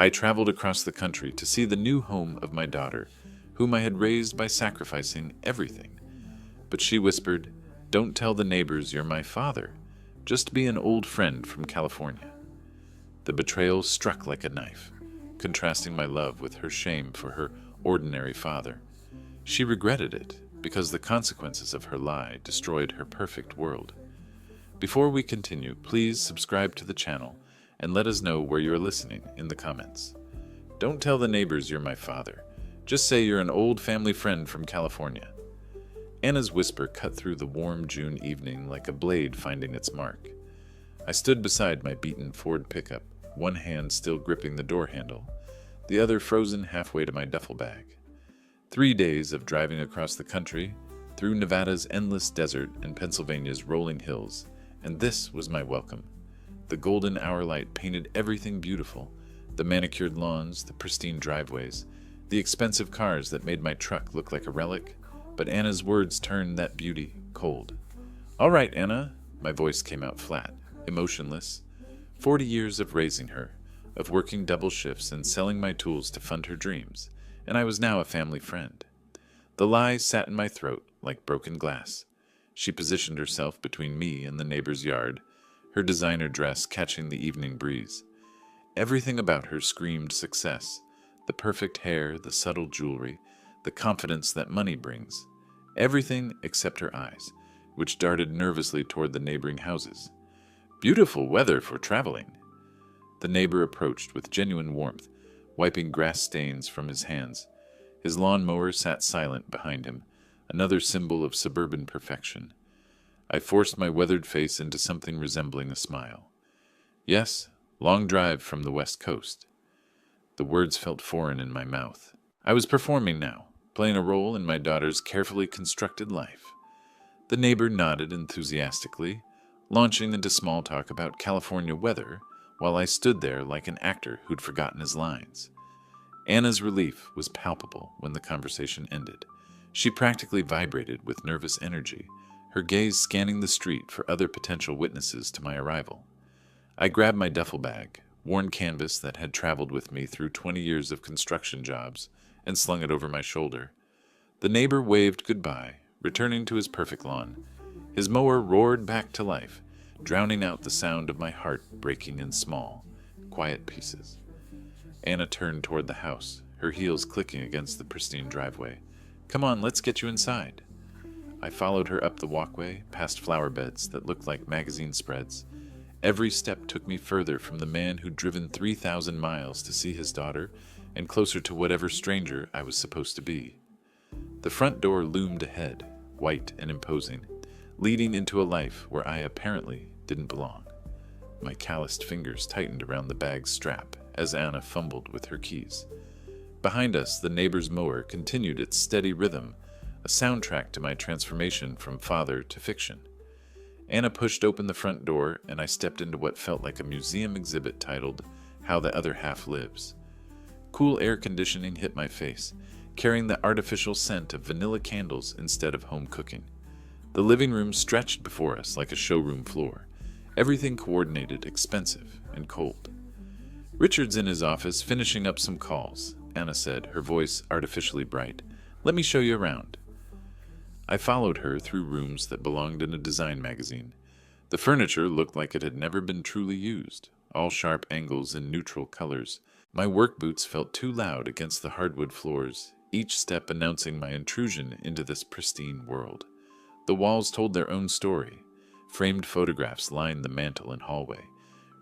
I traveled across the country to see the new home of my daughter, whom I had raised by sacrificing everything. But she whispered, "Don't tell the neighbors you're my father. Just be an old friend from California." The betrayal struck like a knife, contrasting my love with her shame for her ordinary father. She regretted it because the consequences of her lie destroyed her perfect world. Before we continue, please subscribe to the channel and let us know where you're listening in the comments. Don't tell the neighbors you're my father. Just say you're an old family friend from California. Anna's whisper cut through the warm June evening like a blade finding its mark. I stood beside my beaten Ford pickup, one hand still gripping the door handle, the other frozen halfway to my duffel bag. 3 days of driving across the country, through Nevada's endless desert and Pennsylvania's rolling hills, and this was my welcome. The golden hour light painted everything beautiful, the manicured lawns, the pristine driveways, the expensive cars that made my truck look like a relic, but Anna's words turned that beauty cold. "All right, Anna," my voice came out flat, emotionless. 40 years of raising her, of working double shifts and selling my tools to fund her dreams, and I was now a family friend. The lie sat in my throat like broken glass. She positioned herself between me and the neighbor's yard, her designer dress catching the evening breeze. Everything about her screamed success: the perfect hair, the subtle jewelry, the confidence that money brings. Everything except her eyes, which darted nervously toward the neighboring houses. "Beautiful weather for traveling." The neighbor approached with genuine warmth, wiping grass stains from his hands. His lawnmower sat silent behind him, another symbol of suburban perfection. I forced my weathered face into something resembling a smile. "Yes, long drive from the West Coast." The words felt foreign in my mouth. I was performing now, playing a role in my daughter's carefully constructed life. The neighbor nodded enthusiastically, launching into small talk about California weather, while I stood there like an actor who'd forgotten his lines. Anna's relief was palpable when the conversation ended. She practically vibrated with nervous energy, her gaze scanning the street for other potential witnesses to my arrival. I grabbed my duffel bag, worn canvas that had traveled with me through 20 years of construction jobs, and slung it over my shoulder. The neighbor waved goodbye, returning to his perfect lawn. His mower roared back to life, drowning out the sound of my heart breaking in small, quiet pieces. Anna turned toward the house, her heels clicking against the pristine driveway. "Come on, let's get you inside." I followed her up the walkway, past flower beds that looked like magazine spreads. Every step took me further from the man who'd driven 3,000 miles to see his daughter, and closer to whatever stranger I was supposed to be. The front door loomed ahead, white and imposing, leading into a life where I apparently didn't belong. My calloused fingers tightened around the bag's strap as Anna fumbled with her keys. Behind us, the neighbor's mower continued its steady rhythm, a soundtrack to my transformation from father to fiction. Anna pushed open the front door, and I stepped into what felt like a museum exhibit titled "How the Other Half Lives." Cool air conditioning hit my face, carrying the artificial scent of vanilla candles instead of home cooking. The living room stretched before us like a showroom floor, everything coordinated, expensive, and cold. "Richard's in his office finishing up some calls," Anna said, her voice artificially bright. "Let me show you around." I followed her through rooms that belonged in a design magazine. The furniture looked like it had never been truly used, all sharp angles and neutral colors. My work boots felt too loud against the hardwood floors, each step announcing my intrusion into this pristine world. The walls told their own story. Framed photographs lined the mantel and hallway.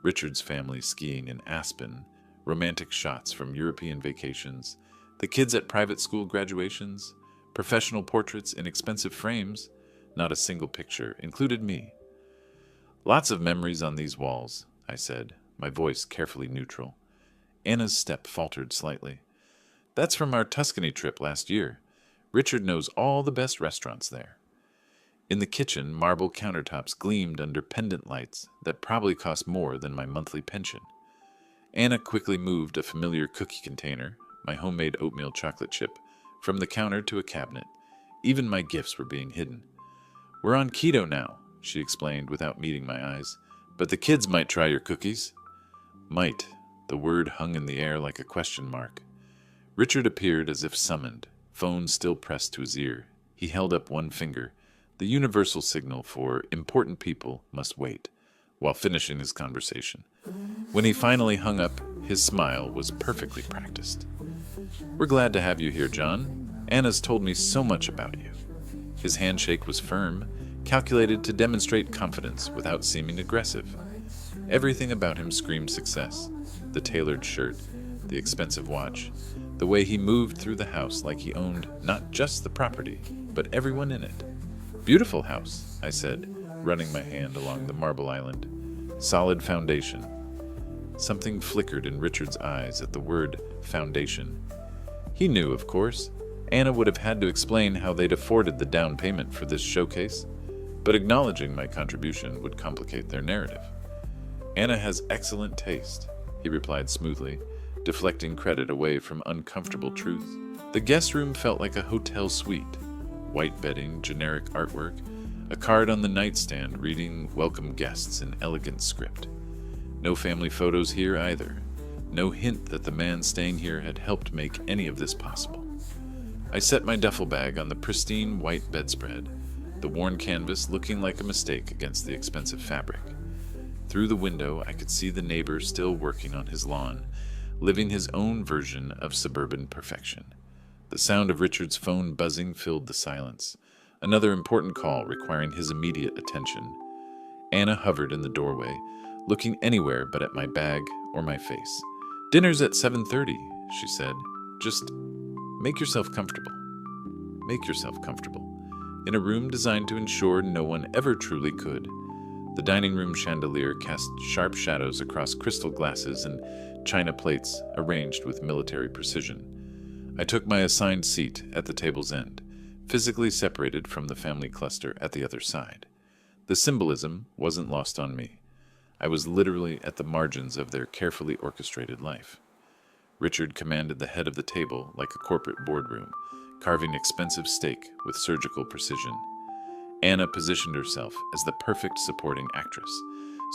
Richard's family skiing in Aspen, romantic shots from European vacations, the kids at private school graduations, professional portraits in expensive frames. Not a single picture included me. "Lots of memories on these walls," I said, my voice carefully neutral. Anna's step faltered slightly. "That's from our Tuscany trip last year. Richard knows all the best restaurants there." In the kitchen, marble countertops gleamed under pendant lights that probably cost more than my monthly pension. Anna quickly moved a familiar cookie container, my homemade oatmeal chocolate chip, from the counter to a cabinet. Even my gifts were being hidden. "We're on keto now," she explained without meeting my eyes, "but the kids might try your cookies." Might. The word hung in the air like a question mark. Richard appeared as if summoned, phone still pressed to his ear. He held up one finger, the universal signal for important people must wait, while finishing his conversation. When he finally hung up, his smile was perfectly practiced. "We're glad to have you here, John. Anna's told me so much about you." His handshake was firm, calculated to demonstrate confidence without seeming aggressive. Everything about him screamed success. The tailored shirt, the expensive watch, the way he moved through the house like he owned not just the property, but everyone in it. "Beautiful house," I said, running my hand along the marble island. "Solid foundation." Something flickered in Richard's eyes at the word foundation. He knew, of course. Anna would have had to explain how they'd afforded the down payment for this showcase, but acknowledging my contribution would complicate their narrative. "Anna has excellent taste," he replied smoothly, deflecting credit away from uncomfortable truth. The guest room felt like a hotel suite. White bedding, generic artwork, a card on the nightstand reading "Welcome guests" in elegant script. No family photos here either. No hint that the man staying here had helped make any of this possible. I set my duffel bag on the pristine white bedspread, the worn canvas looking like a mistake against the expensive fabric. Through the window, I could see the neighbor still working on his lawn, living his own version of suburban perfection. The sound of Richard's phone buzzing filled the silence, another important call requiring his immediate attention. Anna hovered in the doorway, looking anywhere but at my bag or my face. "Dinner's at 7:30, she said. "Just make yourself comfortable." Make yourself comfortable. In a room designed to ensure no one ever truly could. The dining room chandelier cast sharp shadows across crystal glasses and china plates arranged with military precision. I took my assigned seat at the table's end, physically separated from the family cluster at the other side. The symbolism wasn't lost on me. I was literally at the margins of their carefully orchestrated life. Richard commanded the head of the table like a corporate boardroom, carving expensive steak with surgical precision. Anna positioned herself as the perfect supporting actress,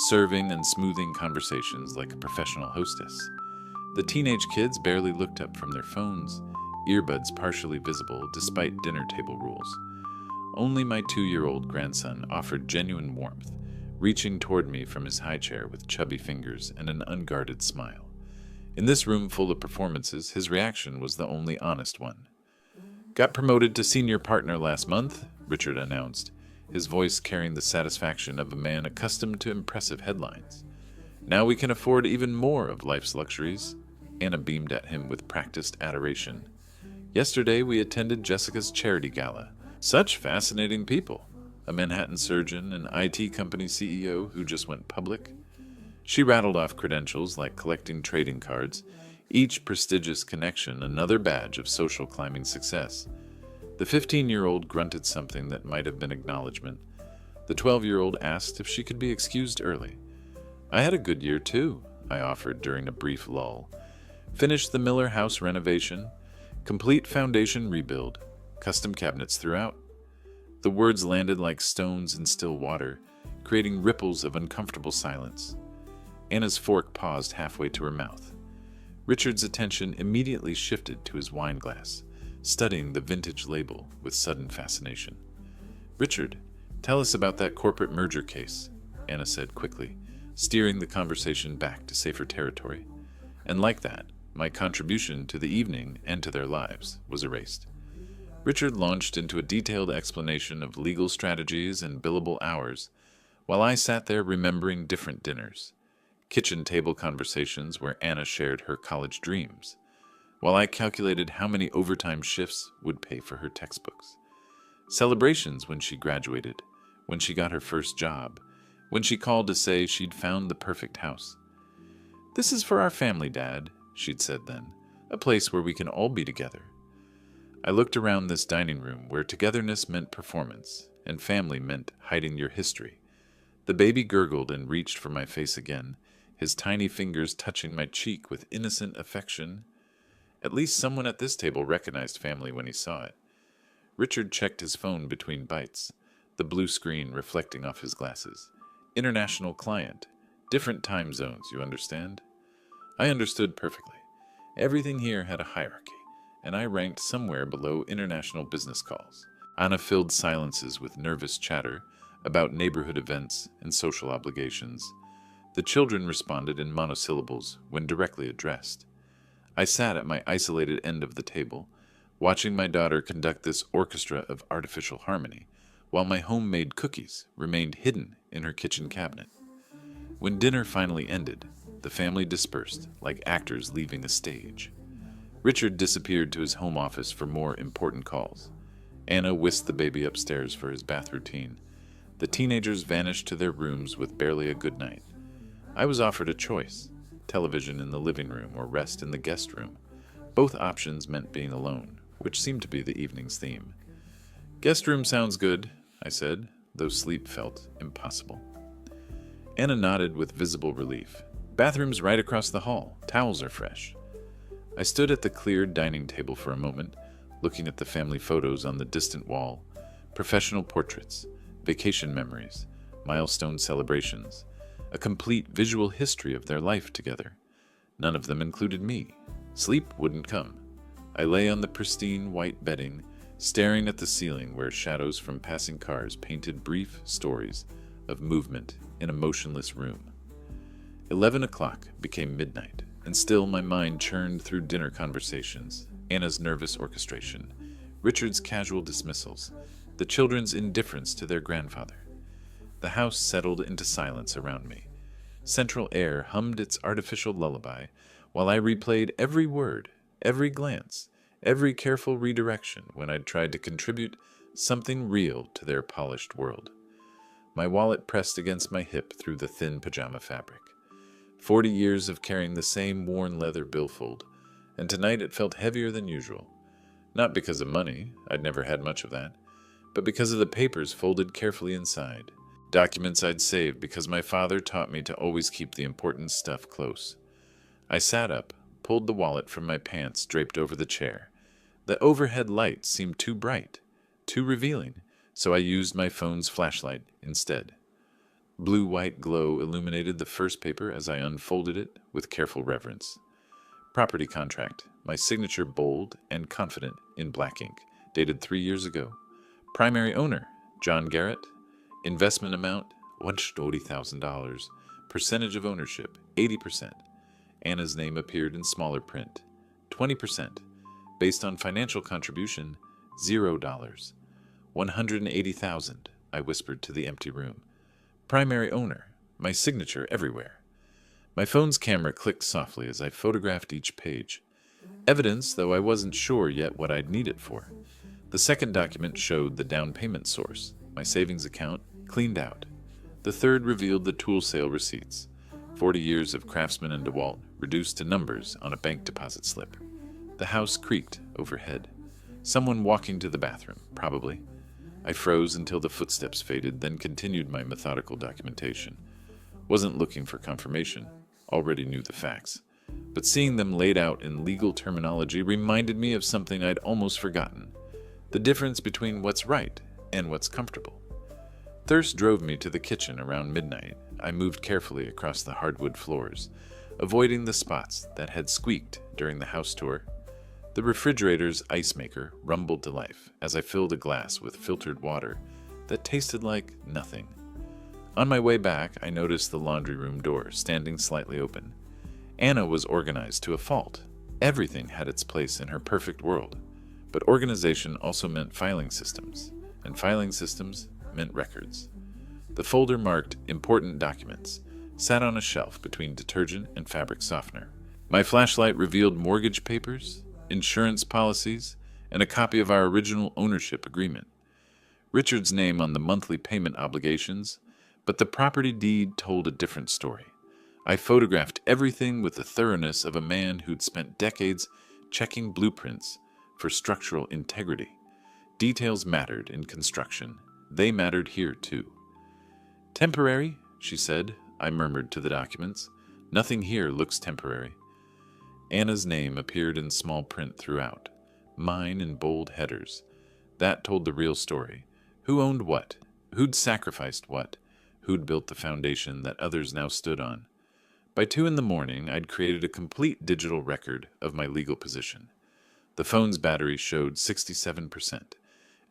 serving and smoothing conversations like a professional hostess. The teenage kids barely looked up from their phones, earbuds partially visible despite dinner table rules. Only my 2-year-old grandson offered genuine warmth, reaching toward me from his high chair with chubby fingers and an unguarded smile. In this room full of performances, his reaction was the only honest one. "Got promoted to senior partner last month," Richard announced, his voice carrying the satisfaction of a man accustomed to impressive headlines. "Now we can afford even more of life's luxuries." Anna beamed at him with practiced adoration. "Yesterday we attended Jessica's charity gala. Such fascinating people. A Manhattan surgeon, an IT company CEO who just went public." She rattled off credentials like collecting trading cards, each prestigious connection another badge of social climbing success. The 15-year-old grunted something that might have been acknowledgement. The 12-year-old asked if she could be excused early. "I had a good year too," I offered during a brief lull. "Finished the Miller house renovation, complete foundation rebuild, custom cabinets throughout." The words landed like stones in still water, creating ripples of uncomfortable silence. Anna's fork paused halfway to her mouth. Richard's attention immediately shifted to his wine glass, studying the vintage label with sudden fascination. "Richard, tell us about that corporate merger case," Anna said quickly, steering the conversation back to safer territory. And like that, my contribution to the evening and to their lives was erased. Richard launched into a detailed explanation of legal strategies and billable hours, while I sat there remembering different dinners, kitchen table conversations where Anna shared her college dreams, while I calculated how many overtime shifts would pay for her textbooks, celebrations when she graduated, when she got her first job, when she called to say she'd found the perfect house. "This is for our family, Dad," she'd said then, "a place where we can all be together." I looked around this dining room where togetherness meant performance and family meant hiding your history. The baby gurgled and reached for my face again, his tiny fingers touching my cheek with innocent affection. At least someone at this table recognized family when he saw it. Richard checked his phone between bites, the blue screen reflecting off his glasses. International client. Different time zones, you understand? I understood perfectly. Everything here had a hierarchy, and I ranked somewhere below international business calls. Anna filled silences with nervous chatter about neighborhood events and social obligations. The children responded in monosyllables when directly addressed. I sat at my isolated end of the table, watching my daughter conduct this orchestra of artificial harmony, while my homemade cookies remained hidden in her kitchen cabinet. When dinner finally ended, the family dispersed like actors leaving a stage. Richard disappeared to his home office for more important calls. Anna whisked the baby upstairs for his bath routine. The teenagers vanished to their rooms with barely a good night. I was offered a choice: television in the living room or rest in the guest room. Both options meant being alone, which seemed to be the evening's theme. "Guest room sounds good," I said, though sleep felt impossible. Anna nodded with visible relief. "Bathroom's right across the hall. Towels are fresh." I stood at the cleared dining table for a moment, looking at the family photos on the distant wall, professional portraits, vacation memories, milestone celebrations, a complete visual history of their life together. None of them included me. Sleep wouldn't come. I lay on the pristine white bedding, staring at the ceiling where shadows from passing cars painted brief stories of movement in a motionless room. 11 o'clock became midnight, and still my mind churned through dinner conversations, Anna's nervous orchestration, Richard's casual dismissals, the children's indifference to their grandfather. The house settled into silence around me. Central air hummed its artificial lullaby, while I replayed every word, every glance, every careful redirection when I'd tried to contribute something real to their polished world. My wallet pressed against my hip through the thin pajama fabric. 40 years of carrying the same worn leather billfold, and tonight it felt heavier than usual. Not because of money, I'd never had much of that, but because of the papers folded carefully inside. Documents I'd saved because my father taught me to always keep the important stuff close. I sat up, pulled the wallet from my pants draped over the chair. The overhead light seemed too bright, too revealing, so I used my phone's flashlight instead. Blue-white glow illuminated the first paper as I unfolded it with careful reverence. Property contract, my signature bold and confident in black ink, dated 3 years ago. Primary owner, John Garrett. Investment amount, $140,000. Percentage of ownership, 80%. Anna's name appeared in smaller print, 20%. Based on financial contribution, $0. $180,000, I whispered to the empty room. Primary owner, my signature everywhere. My phone's camera clicked softly as I photographed each page. Evidence, though I wasn't sure yet what I'd need it for. The second document showed the down payment source, my savings account, cleaned out. The third revealed the tool sale receipts, 40 years of Craftsman and DeWalt reduced to numbers on a bank deposit slip. The house creaked overhead. Someone walking to the bathroom, probably. I froze until the footsteps faded, then continued my methodical documentation. Wasn't looking for confirmation, already knew the facts. But seeing them laid out in legal terminology reminded me of something I'd almost forgotten: the difference between what's right and what's comfortable. Thirst drove me to the kitchen around midnight. I moved carefully across the hardwood floors, avoiding the spots that had squeaked during the house tour. The refrigerator's ice maker rumbled to life as I filled a glass with filtered water that tasted like nothing. On my way back, I noticed the laundry room door standing slightly open. Anna was organized to a fault. Everything had its place in her perfect world. But organization also meant filing systems, and filing systems meant records. The folder marked important documents sat on a shelf between detergent and fabric softener. My flashlight revealed mortgage papers, insurance policies, and a copy of our original ownership agreement. Richard's name on the monthly payment obligations, but the property deed told a different story. I photographed everything with the thoroughness of a man who'd spent decades checking blueprints for structural integrity. Details mattered in construction. They mattered here, too. "Temporary," she said. I murmured to the documents. "Nothing here looks temporary." Anna's name appeared in small print throughout, mine in bold headers. That told the real story. Who owned what? Who'd sacrificed what? Who'd built the foundation that others now stood on? By 2 in the morning, I'd created a complete digital record of my legal position. The phone's battery showed 67%,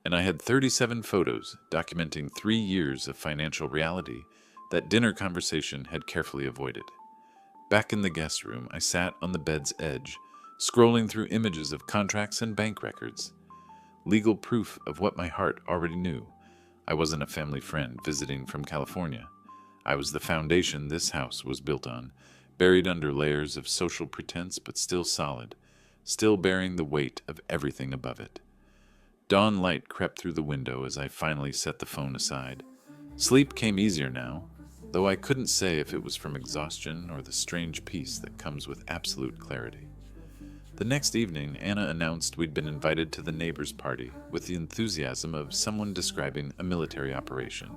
and I had 37 photos documenting 3 years of financial reality that dinner conversation had carefully avoided. Back in the guest room, I sat on the bed's edge, scrolling through images of contracts and bank records. Legal proof of what my heart already knew. I wasn't a family friend visiting from California. I was the foundation this house was built on, buried under layers of social pretense but still solid, still bearing the weight of everything above it. Dawn light crept through the window as I finally set the phone aside. Sleep came easier now, though I couldn't say if it was from exhaustion or the strange peace that comes with absolute clarity. The next evening, Anna announced we'd been invited to the neighbor's party with the enthusiasm of someone describing a military operation.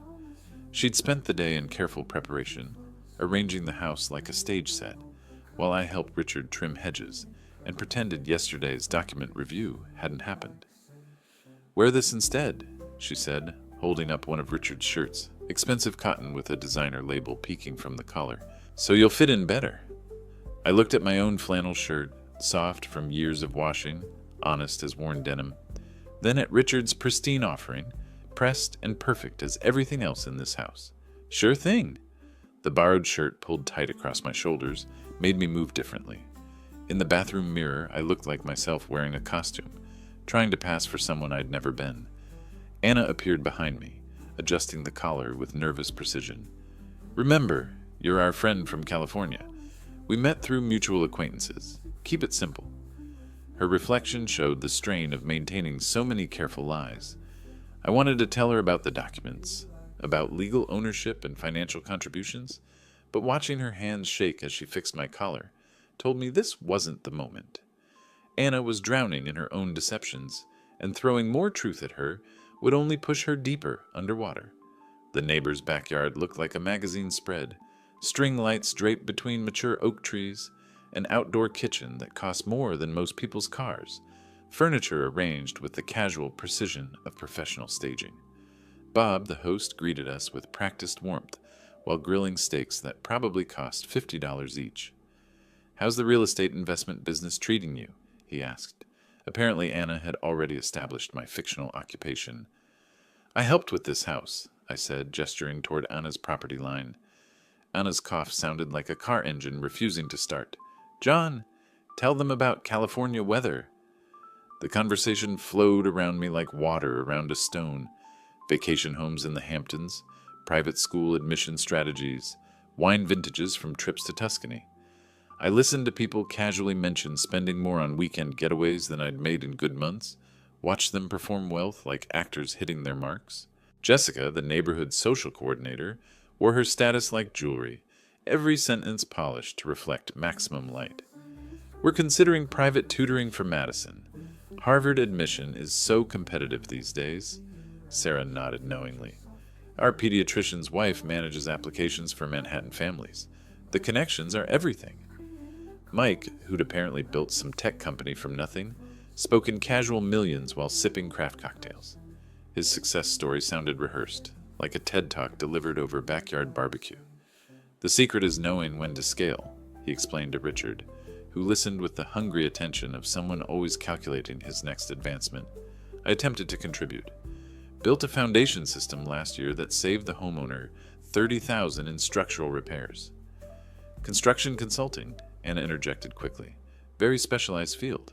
She'd spent the day in careful preparation, arranging the house like a stage set, while I helped Richard trim hedges and pretended yesterday's document review hadn't happened. "Wear this instead," she said, holding up one of Richard's shirts, expensive cotton with a designer label peeking from the collar, "so you'll fit in better." I looked at my own flannel shirt, soft from years of washing, honest as worn denim, then at Richard's pristine offering, pressed and perfect as everything else in this house. "Sure thing." The borrowed shirt pulled tight across my shoulders made me move differently. In the bathroom mirror, I looked like myself wearing a costume, trying to pass for someone I'd never been. Anna appeared behind me, adjusting the collar with nervous precision. "Remember, you're our friend from California. We met through mutual acquaintances. Keep it simple." Her reflection showed the strain of maintaining so many careful lies. I wanted to tell her about the documents, about legal ownership and financial contributions, but watching her hands shake as she fixed my collar told me this wasn't the moment. Anna was drowning in her own deceptions, and throwing more truth at her would only push her deeper underwater. The neighbor's backyard looked like a magazine spread, string lights draped between mature oak trees, an outdoor kitchen that cost more than most people's cars, furniture arranged with the casual precision of professional staging. Bob, the host, greeted us with practiced warmth while grilling steaks that probably cost $50 each. "How's the real estate investment business treating you?" he asked. Apparently Anna had already established my fictional occupation. "I helped with this house," I said, gesturing toward Anna's property line. Anna's cough sounded like a car engine refusing to start. "John, tell them about California weather." The conversation flowed around me like water around a stone. Vacation homes in the Hamptons, private school admission strategies, wine vintages from trips to Tuscany. I listened to people casually mention spending more on weekend getaways than I'd made in good months, watched them perform wealth like actors hitting their marks. Jessica, the neighborhood social coordinator, wore her status like jewelry, every sentence polished to reflect maximum light. "We're considering private tutoring for Madison. Harvard admission is so competitive these days." Sarah nodded knowingly. "Our pediatrician's wife manages applications for Manhattan families. The connections are everything." Mike, who'd apparently built some tech company from nothing, spoke in casual millions while sipping craft cocktails. His success story sounded rehearsed, like a TED Talk delivered over backyard barbecue. "The secret is knowing when to scale," he explained to Richard, who listened with the hungry attention of someone always calculating his next advancement. I attempted to contribute. "Built a foundation system last year that saved the homeowner $30,000 in structural repairs." "Construction consulting," Anna interjected quickly. "Very specialized field."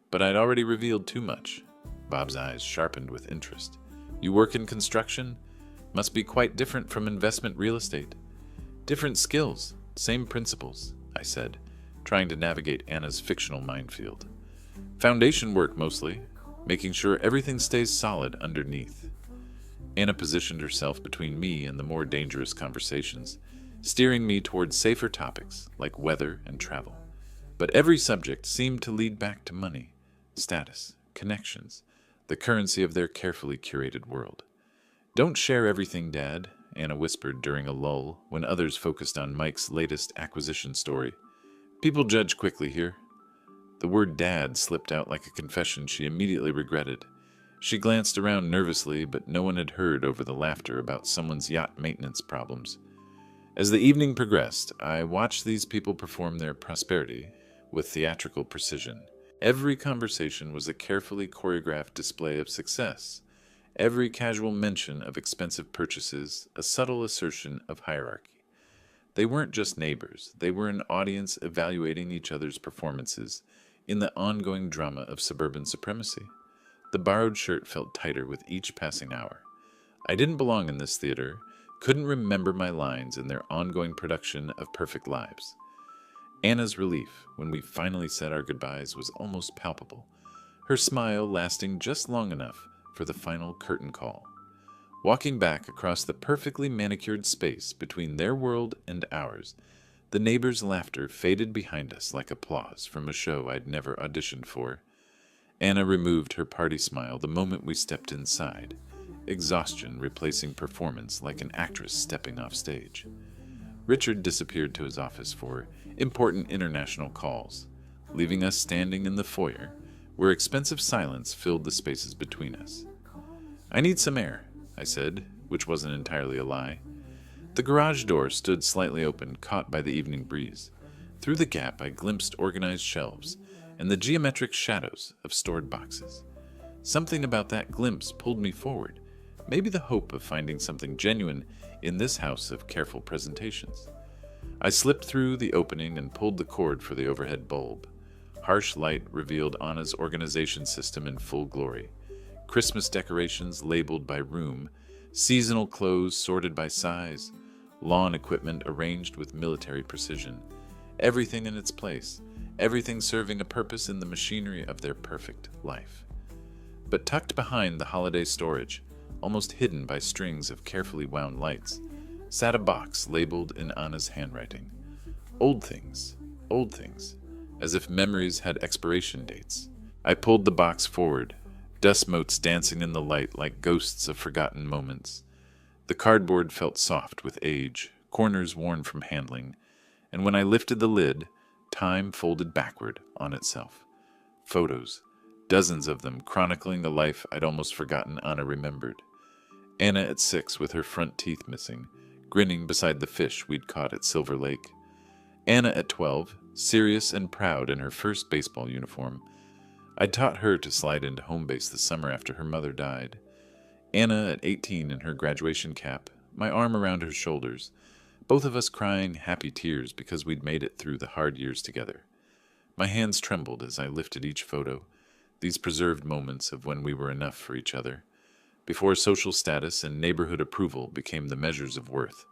But I'd already revealed too much. Bob's eyes sharpened with interest. "You work in construction? Must be quite different from investment real estate." "Different skills, same principles," I said, trying to navigate Anna's fictional minefield. "Foundation work mostly, making sure everything stays solid underneath." Anna positioned herself between me and the more dangerous conversations, steering me toward safer topics like weather and travel. But every subject seemed to lead back to money, status, connections, the currency of their carefully curated world. "Don't share everything, Dad," Anna whispered during a lull when others focused on Mike's latest acquisition story. "People judge quickly here." The word "Dad" slipped out like a confession she immediately regretted. She glanced around nervously, but no one had heard over the laughter about someone's yacht maintenance problems. As the evening progressed, I watched these people perform their prosperity with theatrical precision. Every conversation was a carefully choreographed display of success. Every casual mention of expensive purchases, a subtle assertion of hierarchy. They weren't just neighbors, they were an audience evaluating each other's performances in the ongoing drama of suburban supremacy. The borrowed shirt felt tighter with each passing hour. I didn't belong in this theater, couldn't remember my lines in their ongoing production of perfect lives. Anna's relief when we finally said our goodbyes was almost palpable, her smile lasting just long enough for the final curtain call. Walking back across the perfectly manicured space between their world and ours, the neighbors' laughter faded behind us like applause from a show I'd never auditioned for. Anna removed her party smile the moment we stepped inside, exhaustion replacing performance like an actress stepping off stage. Richard disappeared to his office for important international calls, leaving us standing in the foyer, where expensive silence filled the spaces between us. "I need some air," I said, which wasn't entirely a lie. The garage door stood slightly open, caught by the evening breeze. Through the gap I glimpsed organized shelves and the geometric shadows of stored boxes. Something about that glimpse pulled me forward, maybe the hope of finding something genuine in this house of careful presentations. I slipped through the opening and pulled the cord for the overhead bulb. Harsh light revealed Anna's organization system in full glory. Christmas decorations labeled by room, seasonal clothes sorted by size, lawn equipment arranged with military precision. Everything in its place, everything serving a purpose in the machinery of their perfect life. But tucked behind the holiday storage, almost hidden by strings of carefully wound lights, sat a box labeled in Anna's handwriting. Old things, as if memories had expiration dates. I pulled the box forward, dust motes dancing in the light like ghosts of forgotten moments. The cardboard felt soft with age, corners worn from handling, and when I lifted the lid, time folded backward on itself. Photos, dozens of them chronicling the life I'd almost forgotten Anna remembered. Anna at 6 with her front teeth missing, grinning beside the fish we'd caught at Silver Lake. Anna at 12, serious and proud in her first baseball uniform. I'd taught her to slide into home base the summer after her mother died. Anna at 18 in her graduation cap, my arm around her shoulders, both of us crying happy tears because we'd made it through the hard years together. My hands trembled as I lifted each photo, these preserved moments of when we were enough for each other, before social status and neighborhood approval became the measures of worth,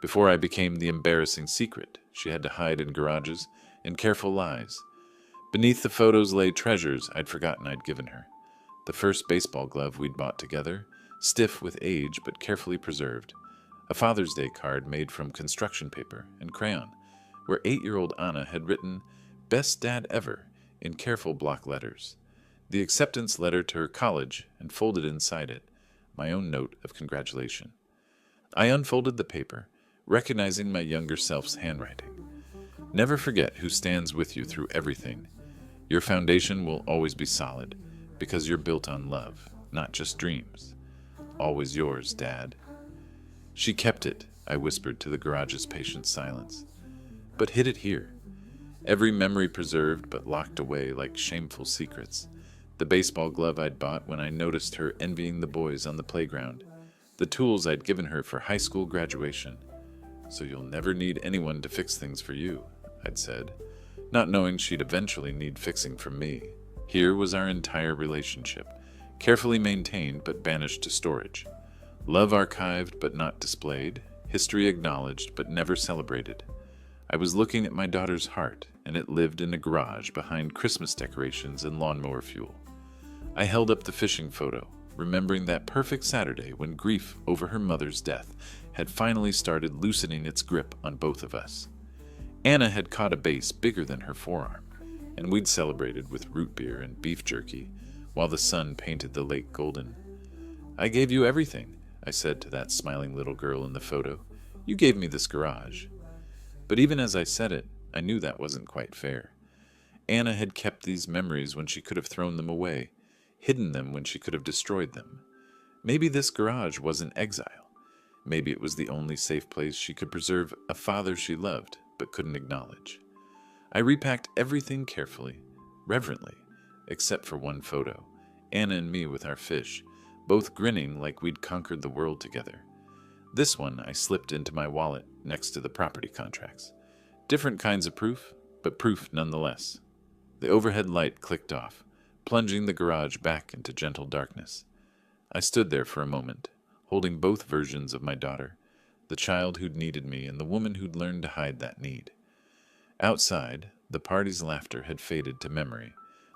before I became the embarrassing secret she had to hide in garages and careful lies. Beneath the photos lay treasures I'd forgotten I'd given her. The first baseball glove we'd bought together, stiff with age but carefully preserved. A Father's Day card made from construction paper and crayon, where 8-year-old Anna had written, "Best Dad Ever," in careful block letters. The acceptance letter to her college, and folded inside it, my own note of congratulation. I unfolded the paper, recognizing my younger self's handwriting. "Never forget who stands with you through everything. Your foundation will always be solid, because you're built on love, not just dreams. Always yours, Dad." She kept it, I whispered to the garage's patient silence, but hid it here. Every memory preserved but locked away like shameful secrets. The baseball glove I'd bought when I noticed her envying the boys on the playground. The tools I'd given her for high school graduation. "So you'll never need anyone to fix things for you," I'd said, not knowing she'd eventually need fixing from me. Here was our entire relationship, carefully maintained but banished to storage. Love archived but not displayed, history acknowledged but never celebrated. I was looking at my daughter's heart, and it lived in a garage behind Christmas decorations and lawnmower fuel. I held up the fishing photo, remembering that perfect Saturday when grief over her mother's death had finally started loosening its grip on both of us. Anna had caught a base bigger than her forearm, and we'd celebrated with root beer and beef jerky while the sun painted the lake golden. "I gave you everything," I said to that smiling little girl in the photo. "You gave me this garage." But even as I said it, I knew that wasn't quite fair. Anna had kept these memories when she could have thrown them away, hidden them when she could have destroyed them. Maybe this garage was an exile. Maybe it was the only safe place she could preserve a father she loved but couldn't acknowledge. I repacked everything carefully, reverently, except for one photo, Anna and me with our fish, both grinning like we'd conquered the world together. This one I slipped into my wallet next to the property contracts. Different kinds of proof, but proof nonetheless. The overhead light clicked off, plunging the garage back into gentle darkness. I stood there for a moment, holding both versions of my daughter, the child who'd needed me and the woman who'd learned to hide that need. Outside, the party's laughter had faded to memory,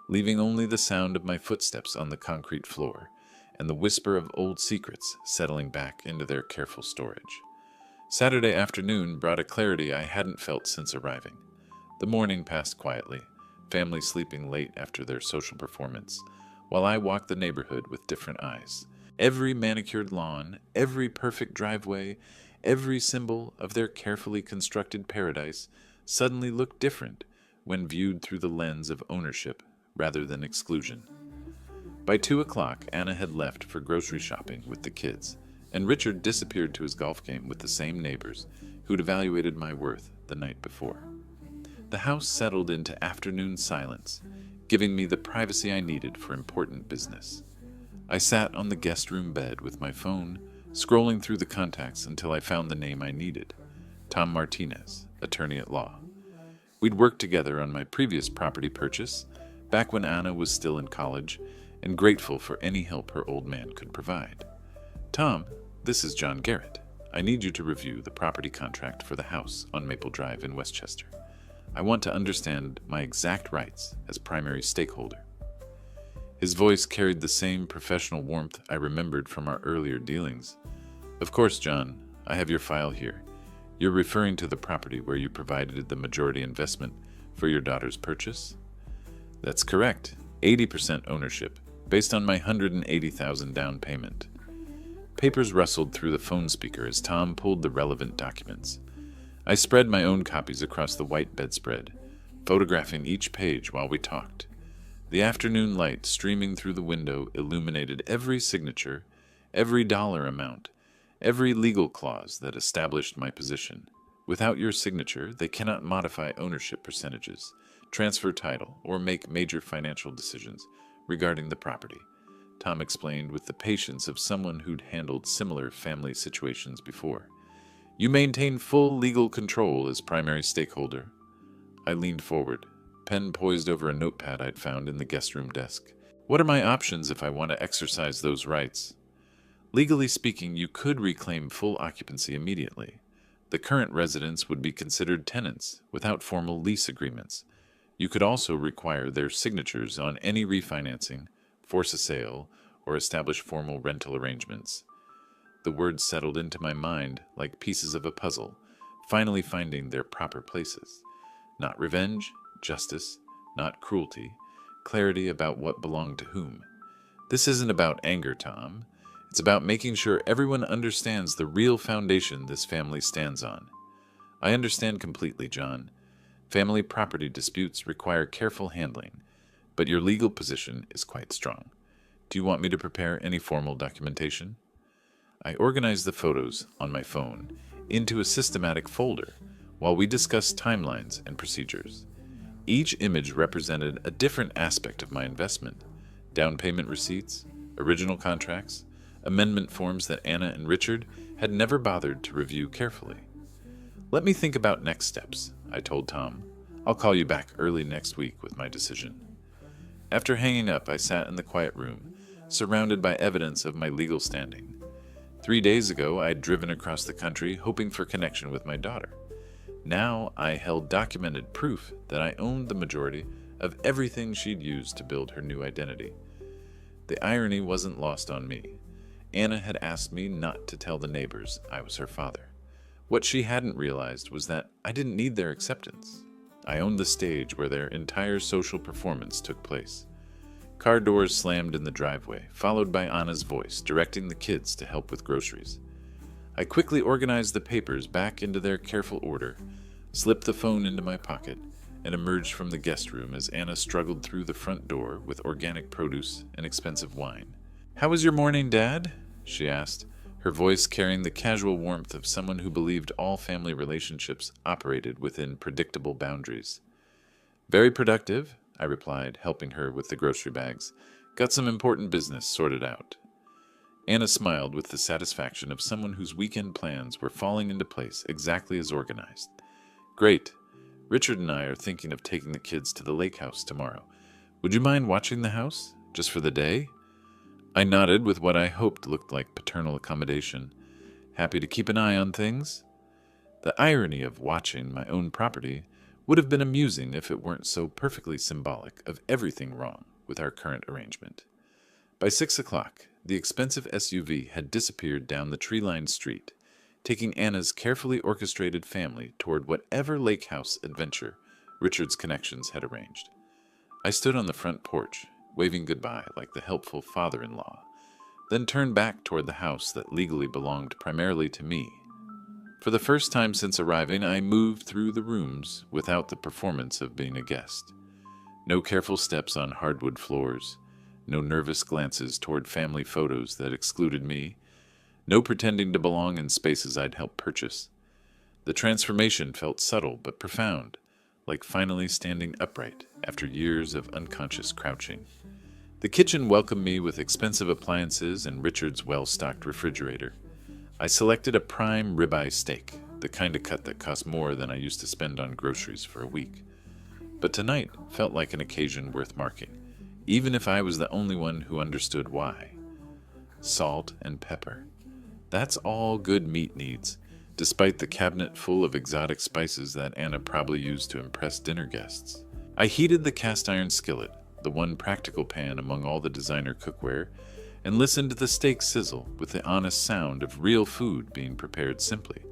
leaving only the sound of my footsteps on the concrete floor and the whisper of old secrets settling back into their careful storage. Saturday afternoon brought a clarity I hadn't felt since arriving. The morning passed quietly, family sleeping late after their social performance, while I walked the neighborhood with different eyes. Every manicured lawn, every perfect driveway, every symbol of their carefully constructed paradise suddenly looked different when viewed through the lens of ownership rather than exclusion. By 2 o'clock, Anna had left for grocery shopping with the kids, and Richard disappeared to his golf game with the same neighbors who'd evaluated my worth the night before. The house settled into afternoon silence, giving me the privacy I needed for important business. I sat on the guest room bed with my phone, scrolling through the contacts until I found the name I needed, Tom Martinez, attorney at law. We'd worked together on my previous property purchase, back when Anna was still in college, and grateful for any help her old man could provide. Tom, this is John Garrett. I need you to review the property contract for the house on Maple Drive in Westchester. I want to understand my exact rights as primary stakeholder. His voice carried the same professional warmth I remembered from our earlier dealings. Of course, John, I have your file here. You're referring to the property where you provided the majority investment for your daughter's purchase? That's correct. 80% ownership, based on my $180,000 down payment. Papers rustled through the phone speaker as Tom pulled the relevant documents. I spread my own copies across the white bedspread, photographing each page while we talked. The afternoon light streaming through the window illuminated every signature, every dollar amount, every legal clause that established my position. Without your signature, they cannot modify ownership percentages, transfer title, or make major financial decisions regarding the property, Tom explained with the patience of someone who'd handled similar family situations before. You maintain full legal control as primary stakeholder. I leaned forward, pen poised over a notepad I'd found in the guest room desk. What are my options if I want to exercise those rights? Legally speaking, you could reclaim full occupancy immediately. The current residents would be considered tenants without formal lease agreements. You could also require their signatures on any refinancing, force a sale, or establish formal rental arrangements. The words settled into my mind like pieces of a puzzle, finally finding their proper places. Not revenge, justice, not cruelty, clarity about what belonged to whom. This isn't about anger, Tom. It's about making sure everyone understands the real foundation this family stands on. I understand completely, John. Family property disputes require careful handling, but your legal position is quite strong. Do you want me to prepare any formal documentation? I organized the photos on my phone into a systematic folder while we discussed timelines and procedures. Each image represented a different aspect of my investment: down payment receipts, original contracts, amendment forms that Anna and Richard had never bothered to review carefully. Let me think about next steps, I told Tom. I'll call you back early next week with my decision. After hanging up, I sat in the quiet room, surrounded by evidence of my legal standing. 3 days ago, I had driven across the country hoping for connection with my daughter. Now I held documented proof that I owned the majority of everything she'd used to build her new identity. The irony wasn't lost on me. Anna had asked me not to tell the neighbors I was her father. What she hadn't realized was that I didn't need their acceptance. I owned the stage where their entire social performance took place. Car doors slammed in the driveway, followed by Anna's voice directing the kids to help with groceries. I quickly organized the papers back into their careful order, slipped the phone into my pocket, and emerged from the guest room as Anna struggled through the front door with organic produce and expensive wine. "How was your morning, Dad?" she asked, her voice carrying the casual warmth of someone who believed all family relationships operated within predictable boundaries. "Very productive," I replied, helping her with the grocery bags. "Got some important business sorted out." Anna smiled with the satisfaction of someone whose weekend plans were falling into place exactly as organized. "Great. Richard and I are thinking of taking the kids to the lake house tomorrow. Would you mind watching the house, just for the day?" I nodded with what I hoped looked like paternal accommodation. Happy to keep an eye on things? The irony of watching my own property would have been amusing if it weren't so perfectly symbolic of everything wrong with our current arrangement. By 6 o'clock, the expensive SUV had disappeared down the tree-lined street, taking Anna's carefully orchestrated family toward whatever lake house adventure Richard's connections had arranged. I stood on the front porch, waving goodbye like the helpful father-in-law, then turned back toward the house that legally belonged primarily to me. For the first time since arriving, I moved through the rooms without the performance of being a guest. No careful steps on hardwood floors, no nervous glances toward family photos that excluded me, no pretending to belong in spaces I'd helped purchase. The transformation felt subtle but profound, like finally standing upright after years of unconscious crouching. The kitchen welcomed me with expensive appliances and Richard's well-stocked refrigerator. I selected a prime ribeye steak, the kind of cut that cost more than I used to spend on groceries for a week. But tonight felt like an occasion worth marking, even if I was the only one who understood why. Salt and pepper. That's all good meat needs, despite the cabinet full of exotic spices that Anna probably used to impress dinner guests. I heated the cast-iron skillet, the one practical pan among all the designer cookware, and listened to the steak sizzle with the honest sound of real food being prepared simply.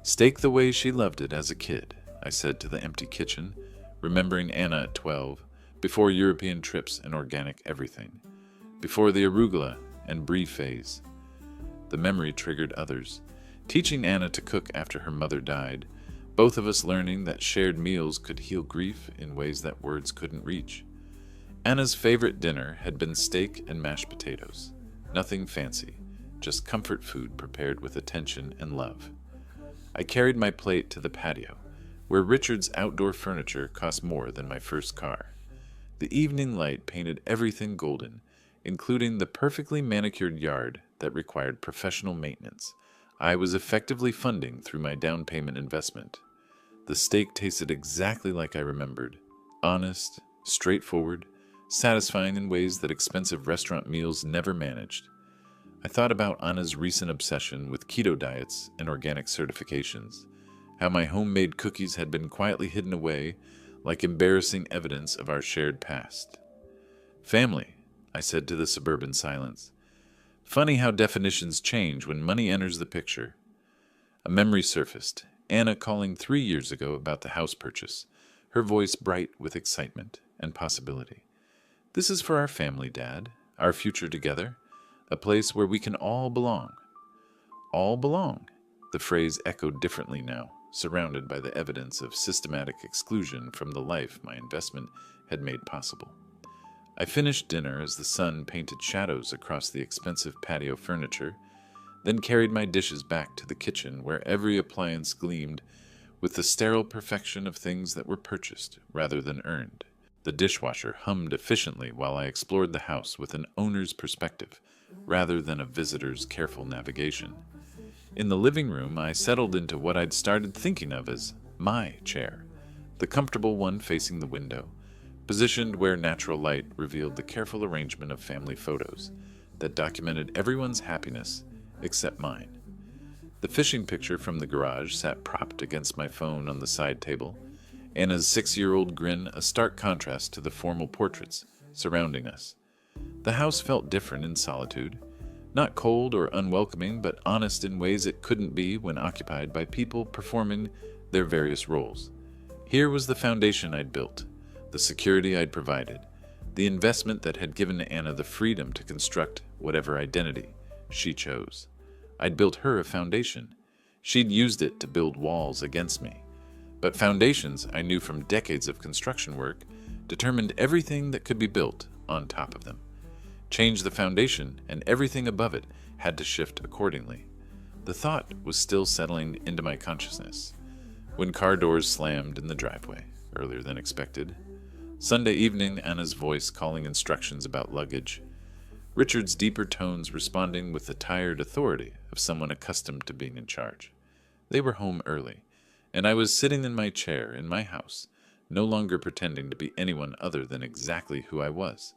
"Steak the way she loved it as a kid," I said to the empty kitchen, remembering Anna at 12, before European trips and organic everything, before the arugula and brie phase. The memory triggered others, teaching Anna to cook after her mother died, both of us learning that shared meals could heal grief in ways that words couldn't reach. Anna's favorite dinner had been steak and mashed potatoes. Nothing fancy, just comfort food prepared with attention and love. I carried my plate to the patio, where Richard's outdoor furniture cost more than my first car. The evening light painted everything golden, including the perfectly manicured yard that required professional maintenance I was effectively funding through my down payment investment. The steak tasted exactly like I remembered, honest, straightforward, satisfying in ways that expensive restaurant meals never managed. I thought about Anna's recent obsession with keto diets and organic certifications, how my homemade cookies had been quietly hidden away like embarrassing evidence of our shared past. "Family," I said to the suburban silence. Funny how definitions change when money enters the picture. A memory surfaced, Anna calling 3 years ago about the house purchase, her voice bright with excitement and possibility. "This is for our family, Dad, our future together, a place where we can all belong." All belong. The phrase echoed differently now, surrounded by the evidence of systematic exclusion from the life my investment had made possible. I finished dinner as the sun painted shadows across the expensive patio furniture, then carried my dishes back to the kitchen where every appliance gleamed with the sterile perfection of things that were purchased rather than earned. The dishwasher hummed efficiently while I explored the house with an owner's perspective rather than a visitor's careful navigation. In the living room, I settled into what I'd started thinking of as my chair, the comfortable one facing the window, positioned where natural light revealed the careful arrangement of family photos that documented everyone's happiness except mine. The fishing picture from the garage sat propped against my phone on the side table, Anna's 6-year-old grin a stark contrast to the formal portraits surrounding us. The house felt different in solitude, not cold or unwelcoming, but honest in ways it couldn't be when occupied by people performing their various roles. Here was the foundation I'd built, the security I'd provided, the investment that had given Anna the freedom to construct whatever identity she chose. I'd built her a foundation. She'd used it to build walls against me. But foundations, I knew from decades of construction work, determined everything that could be built on top of them. Change the foundation, and everything above it had to shift accordingly. The thought was still settling into my consciousness when car doors slammed in the driveway, earlier than expected. Sunday evening, Anna's voice calling instructions about luggage. Richard's deeper tones responding with the tired authority of someone accustomed to being in charge. They were home early, and I was sitting in my chair in my house, no longer pretending to be anyone other than exactly who I was.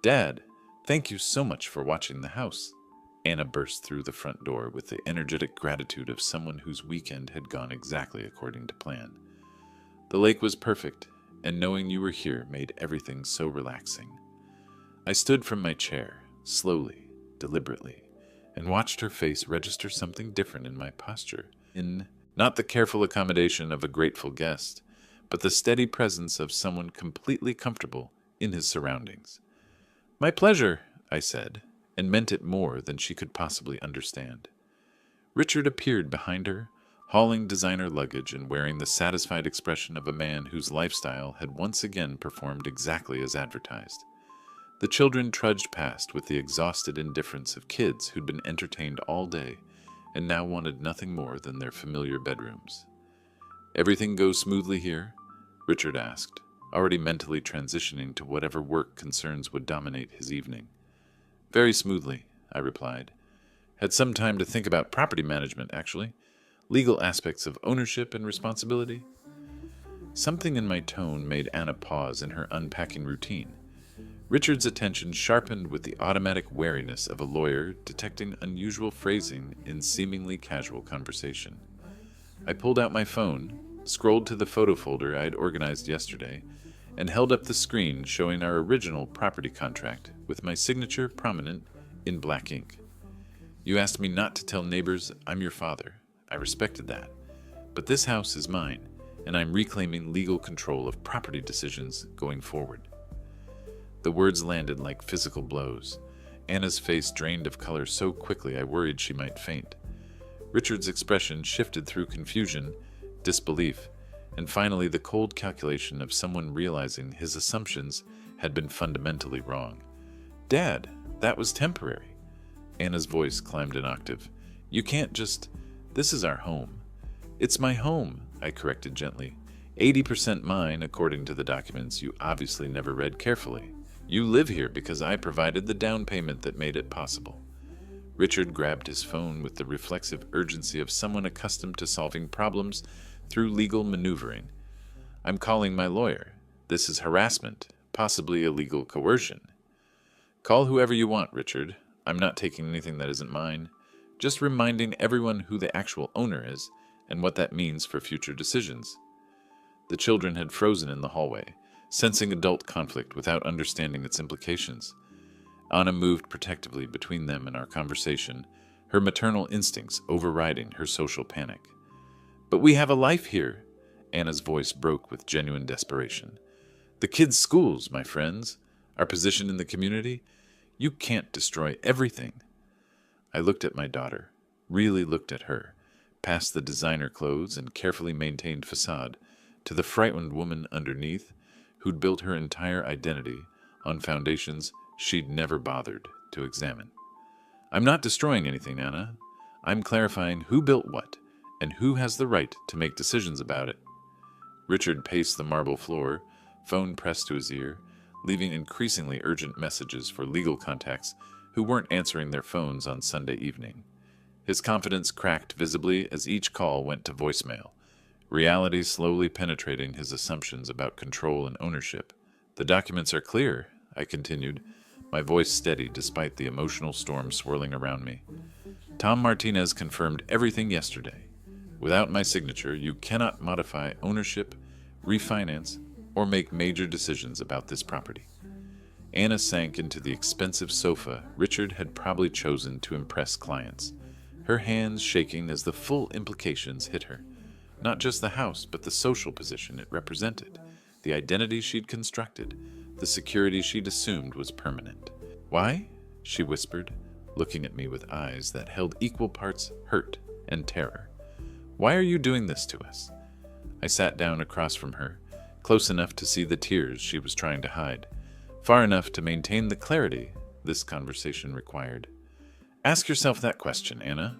"Dad, thank you so much for watching the house." Anna burst through the front door with the energetic gratitude of someone whose weekend had gone exactly according to plan. "The lake was perfect, and knowing you were here made everything so relaxing." I stood from my chair, slowly, deliberately, and watched her face register something different in my posture. Not the careful accommodation of a grateful guest, but the steady presence of someone completely comfortable in his surroundings. "My pleasure," I said, and meant it more than she could possibly understand. Richard appeared behind her, hauling designer luggage and wearing the satisfied expression of a man whose lifestyle had once again performed exactly as advertised. The children trudged past with the exhausted indifference of kids who'd been entertained all day and now wanted nothing more than their familiar bedrooms. "Everything goes smoothly here?" Richard asked, already mentally transitioning to whatever work concerns would dominate his evening. "Very smoothly," I replied. "Had some time to think about property management, actually. Legal aspects of ownership and responsibility." Something in my tone made Anna pause in her unpacking routine. Richard's attention sharpened with the automatic wariness of a lawyer detecting unusual phrasing in seemingly casual conversation. I pulled out my phone, scrolled to the photo folder I had organized yesterday, and held up the screen showing our original property contract with my signature prominent in black ink. "You asked me not to tell neighbors I'm your father. I respected that. But this house is mine, and I'm reclaiming legal control of property decisions going forward." The words landed like physical blows. Anna's face drained of color so quickly I worried she might faint. Richard's expression shifted through confusion, disbelief, and finally the cold calculation of someone realizing his assumptions had been fundamentally wrong. "Dad, that was temporary." Anna's voice climbed an octave. "You can't just... This is our home." "It's my home," I corrected gently. 80% mine, according to the documents you obviously never read carefully. You live here because I provided the down payment that made it possible." Richard grabbed his phone with the reflexive urgency of someone accustomed to solving problems through legal maneuvering. "I'm calling my lawyer. This is harassment, possibly illegal coercion." "Call whoever you want, Richard. I'm not taking anything that isn't mine. Just reminding everyone who the actual owner is and what that means for future decisions." The children had frozen in the hallway, sensing adult conflict without understanding its implications. Anna moved protectively between them and our conversation, her maternal instincts overriding her social panic. "But we have a life here," Anna's voice broke with genuine desperation. "The kids' schools, my friends, our position in the community. You can't destroy everything." I looked at my daughter, really looked at her, past the designer clothes and carefully maintained facade, to the frightened woman underneath, who'd built her entire identity on foundations she'd never bothered to examine. "I'm not destroying anything, Anna. I'm clarifying who built what and who has the right to make decisions about it." Richard paced the marble floor, phone pressed to his ear, leaving increasingly urgent messages for legal contacts who weren't answering their phones on Sunday evening. His confidence cracked visibly as each call went to voicemail, reality slowly penetrating his assumptions about control and ownership. "The documents are clear," I continued, my voice steady despite the emotional storm swirling around me. "Tom Martinez confirmed everything yesterday. Without my signature, you cannot modify ownership, refinance, or make major decisions about this property." Anna sank into the expensive sofa Richard had probably chosen to impress clients, her hands shaking as the full implications hit her. Not just the house, but the social position it represented, the identity she'd constructed, the security she'd assumed was permanent. "Why?" she whispered, looking at me with eyes that held equal parts hurt and terror. "Why are you doing this to us?" I sat down across from her, close enough to see the tears she was trying to hide, far enough to maintain the clarity this conversation required. Ask yourself that question, Anna.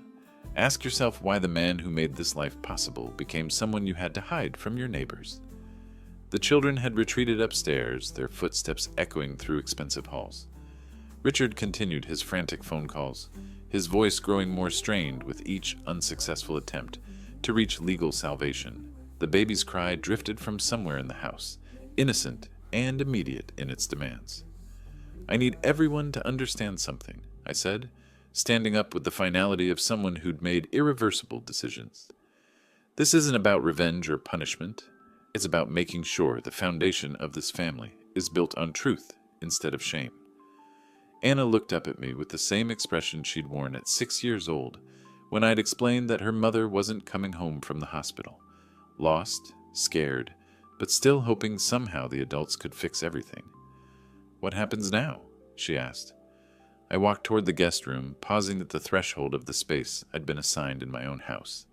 Ask yourself why the man who made this life possible became someone you had to hide from your neighbors. The children had retreated upstairs, their footsteps echoing through expensive halls. Richard continued his frantic phone calls, his voice growing more strained with each unsuccessful attempt to reach legal salvation. The baby's cry drifted from somewhere in the house, innocent and immediate in its demands. I need everyone to understand something, I said, standing up with the finality of someone who'd made irreversible decisions. This isn't about revenge or punishment. It's about making sure the foundation of this family is built on truth instead of shame. Anna looked up at me with the same expression she'd worn at 6 years old when I'd explained that her mother wasn't coming home from the hospital, lost, scared, but still hoping somehow the adults could fix everything. "What happens now?" she asked. I walked toward the guest room, pausing at the threshold of the space I'd been assigned in my own house.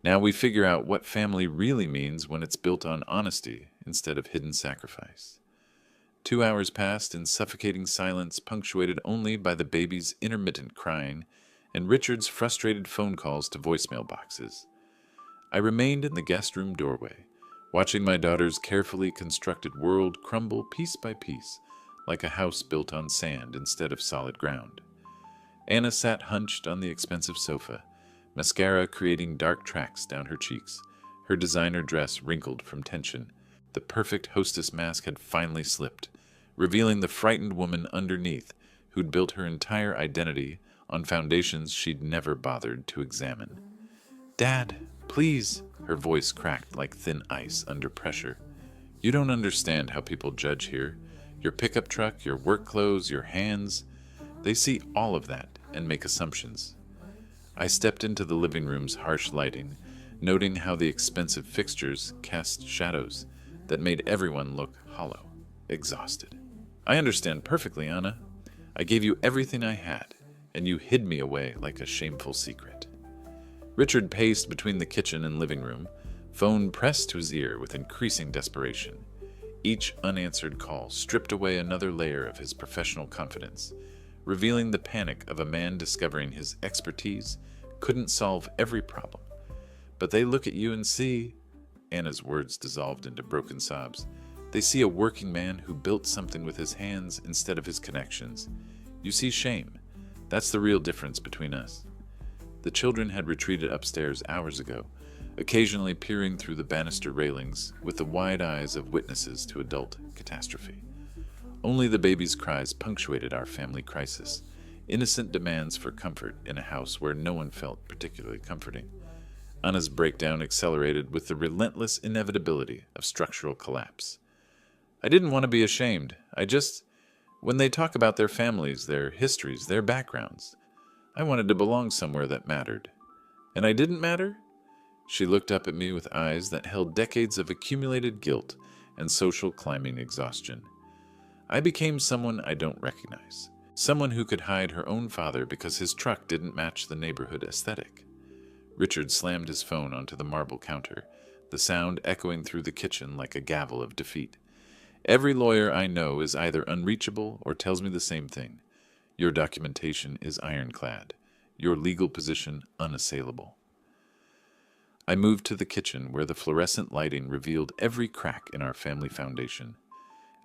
Now we figure out what family really means when it's built on honesty instead of hidden sacrifice. 2 hours passed in suffocating silence, punctuated only by the baby's intermittent crying and Richard's frustrated phone calls to voicemail boxes. I remained in the guest room doorway, watching my daughter's carefully constructed world crumble piece by piece, like a house built on sand instead of solid ground. Anna sat hunched on the expensive sofa, mascara creating dark tracks down her cheeks, her designer dress wrinkled from tension. The perfect hostess mask had finally slipped, revealing the frightened woman underneath who'd built her entire identity on foundations she'd never bothered to examine. "Dad, please," her voice cracked like thin ice under pressure. "You don't understand how people judge here. Your pickup truck, your work clothes, your hands. They see all of that and make assumptions." I stepped into the living room's harsh lighting, noting how the expensive fixtures cast shadows that made everyone look hollow, exhausted. "I understand perfectly, Anna. I gave you everything I had, and you hid me away like a shameful secret." Richard paced between the kitchen and living room, phone pressed to his ear with increasing desperation. Each unanswered call stripped away another layer of his professional confidence, revealing the panic of a man discovering his expertise couldn't solve every problem. "But they look at you and see," Anna's words dissolved into broken sobs, "they see a working man who built something with his hands instead of his connections. You see shame. That's the real difference between us." The children had retreated upstairs hours ago, occasionally peering through the banister railings with the wide eyes of witnesses to adult catastrophe. Only the baby's cries punctuated our family crisis, innocent demands for comfort in a house where no one felt particularly comforting. Anna's breakdown accelerated with the relentless inevitability of structural collapse. "I didn't want to be ashamed. When they talk about their families, their histories, their backgrounds, I wanted to belong somewhere that mattered. And I didn't matter?" She looked up at me with eyes that held decades of accumulated guilt and social climbing exhaustion. "I became someone I don't recognize. Someone who could hide her own father because his truck didn't match the neighborhood aesthetic." Richard slammed his phone onto the marble counter, the sound echoing through the kitchen like a gavel of defeat. "Every lawyer I know is either unreachable or tells me the same thing. Your documentation is ironclad. Your legal position unassailable." I moved to the kitchen where the fluorescent lighting revealed every crack in our family foundation.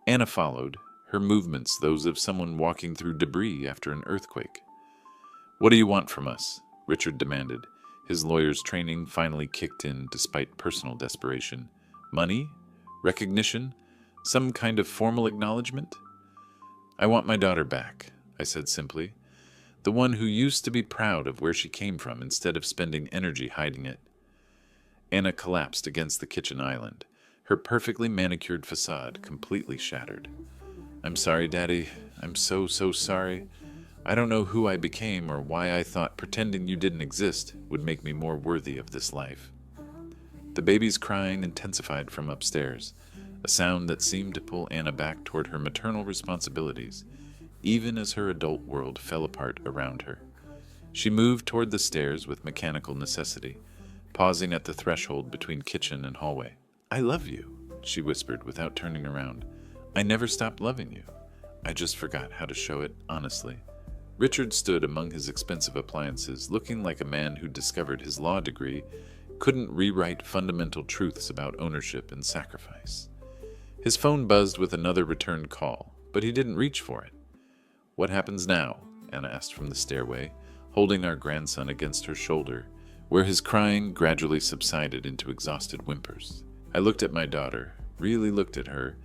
Anna followed, her movements those of someone walking through debris after an earthquake. "What do you want from us?" Richard demanded, his lawyer's training finally kicked in despite personal desperation. "Money? Recognition? Some kind of formal acknowledgement?" "I want my daughter back," I said simply. "The one who used to be proud of where she came from instead of spending energy hiding it." Anna collapsed against the kitchen island, her perfectly manicured facade completely shattered. "I'm sorry, Daddy. I'm so sorry. I don't know who I became or why I thought pretending you didn't exist would make me more worthy of this life." The baby's crying intensified from upstairs, a sound that seemed to pull Anna back toward her maternal responsibilities, even as her adult world fell apart around her. She moved toward the stairs with mechanical necessity, pausing at the threshold between kitchen and hallway. "I love you," she whispered without turning around. "I never stopped loving you. I just forgot how to show it honestly." Richard stood among his expensive appliances, looking like a man who discovered his law degree couldn't rewrite fundamental truths about ownership and sacrifice. His phone buzzed with another returned call, but he didn't reach for it. "What happens now?" Anna asked from the stairway, holding our grandson against her shoulder, where his crying gradually subsided into exhausted whimpers. I looked at my daughter, really looked at her,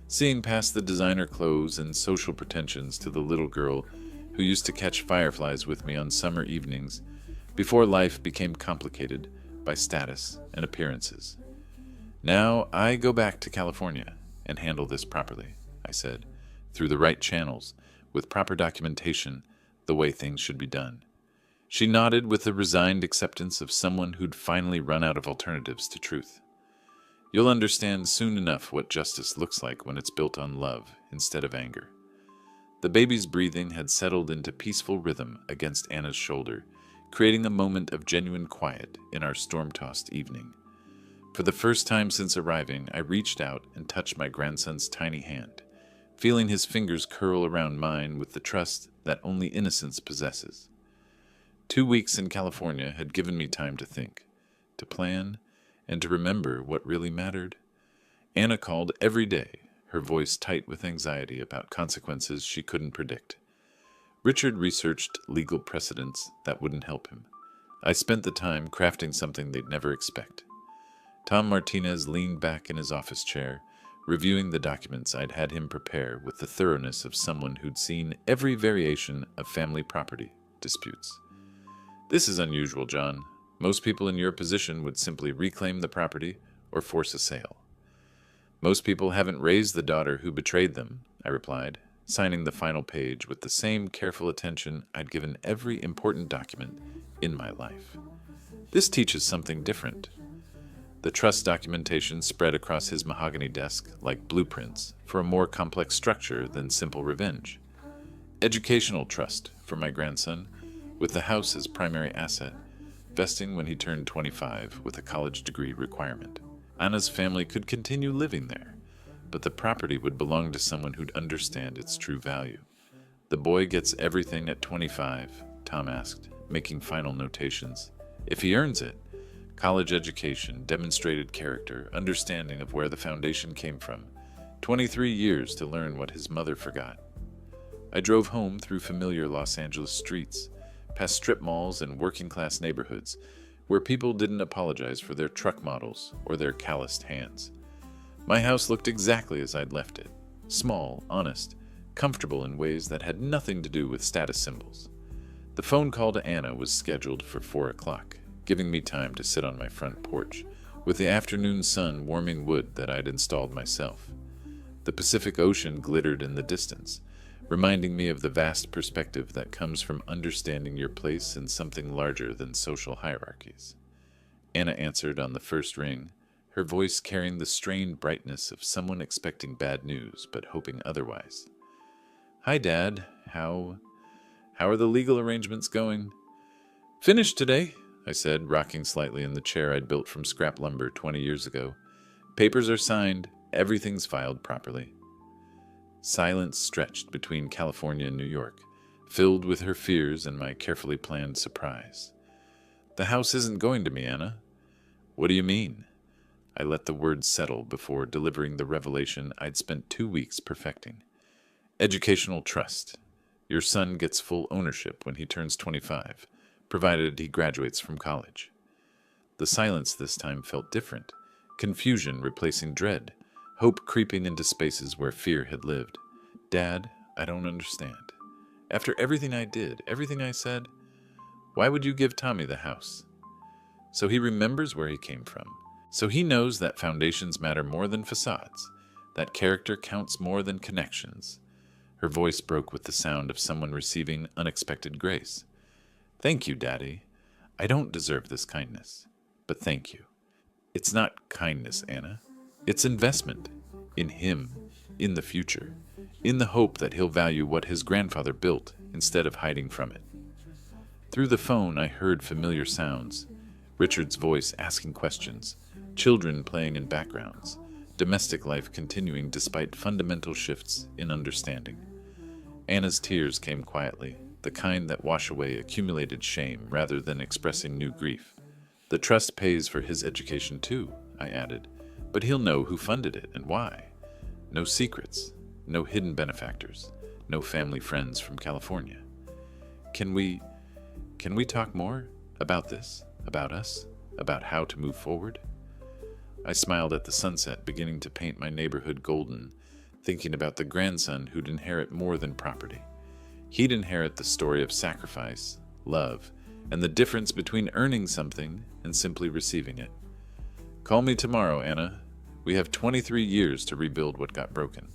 seeing past the designer clothes and social pretensions to the little girl who used to catch fireflies with me on summer evenings before life became complicated by status and appearances. "Now I go back to California and handle this properly," I said, "through the right channels, with proper documentation, the way things should be done." She nodded with the resigned acceptance of someone who'd finally run out of alternatives to truth. "You'll understand soon enough what justice looks like when it's built on love instead of anger." The baby's breathing had settled into peaceful rhythm against Anna's shoulder, creating a moment of genuine quiet in our storm-tossed evening. For the first time since arriving, I reached out and touched my grandson's tiny hand, feeling his fingers curl around mine with the trust that only innocence possesses. 2 weeks in California had given me time to think, to plan, and to remember what really mattered. Anna called every day, her voice tight with anxiety about consequences she couldn't predict. Richard researched legal precedents that wouldn't help him. I spent the time crafting something they'd never expect. Tom Martinez leaned back in his office chair, reviewing the documents I'd had him prepare with the thoroughness of someone who'd seen every variation of family property disputes. "This is unusual, John. Most people in your position would simply reclaim the property or force a sale." "Most people haven't raised the daughter who betrayed them," I replied, signing the final page with the same careful attention I'd given every important document in my life. "This teaches something different." The trust documentation spread across his mahogany desk like blueprints for a more complex structure than simple revenge. Educational trust for my grandson, with the house as primary asset, vesting when he turned 25 with a college degree requirement. Anna's family could continue living there, but the property would belong to someone who'd understand its true value. "The boy gets everything at 25, Tom asked, making final notations. "If he earns it, college education, demonstrated character, understanding of where the foundation came from, 23 years to learn what his mother forgot." I drove home through familiar Los Angeles streets, past strip malls and working-class neighborhoods, where people didn't apologize for their truck models or their calloused hands. My house looked exactly as I'd left it, small, honest, comfortable in ways that had nothing to do with status symbols. The phone call to Anna was scheduled for 4 o'clock, giving me time to sit on my front porch, with the afternoon sun warming wood that I'd installed myself. The Pacific Ocean glittered in the distance, reminding me of the vast perspective that comes from understanding your place in something larger than social hierarchies. Anna answered on the first ring, her voice carrying the strained brightness of someone expecting bad news but hoping otherwise. "Hi, Dad. How are the legal arrangements going?" "Finished today," I said, rocking slightly in the chair I'd built from scrap lumber 20 years ago. "Papers are signed. Everything's filed properly." Silence stretched between California and New York, filled with her fears and my carefully planned surprise. "The house isn't going to me, Anna." "What do you mean?" I let the words settle before delivering the revelation I'd spent 2 weeks perfecting. "Educational trust. Your son gets full ownership when he turns 25, provided he graduates from college." The silence this time felt different, confusion replacing dread, hope creeping into spaces where fear had lived. "Dad, I don't understand. After everything I did, everything I said, why would you give Tommy the house?" "So he remembers where he came from. So he knows that foundations matter more than facades, that character counts more than connections." Her voice broke with the sound of someone receiving unexpected grace. "Thank you, Daddy. I don't deserve this kindness, but thank you." "It's not kindness, Anna. It's investment. In him, in the future, in the hope that he'll value what his grandfather built instead of hiding from it." Through the phone, I heard familiar sounds. Richard's voice asking questions, children playing in backgrounds, domestic life continuing despite fundamental shifts in understanding. Anna's tears came quietly, the kind that wash away accumulated shame rather than expressing new grief. The trust pays for his education too, I added, but he'll know who funded it and why. No secrets, no hidden benefactors, no family friends from California. Can we talk more about this, about us, about how to move forward? I smiled at the sunset beginning to paint my neighborhood golden, thinking about the grandson who'd inherit more than property. He'd inherit the story of sacrifice, love, and the difference between earning something and simply receiving it. Call me tomorrow, Anna. We have 23 years to rebuild what got broken.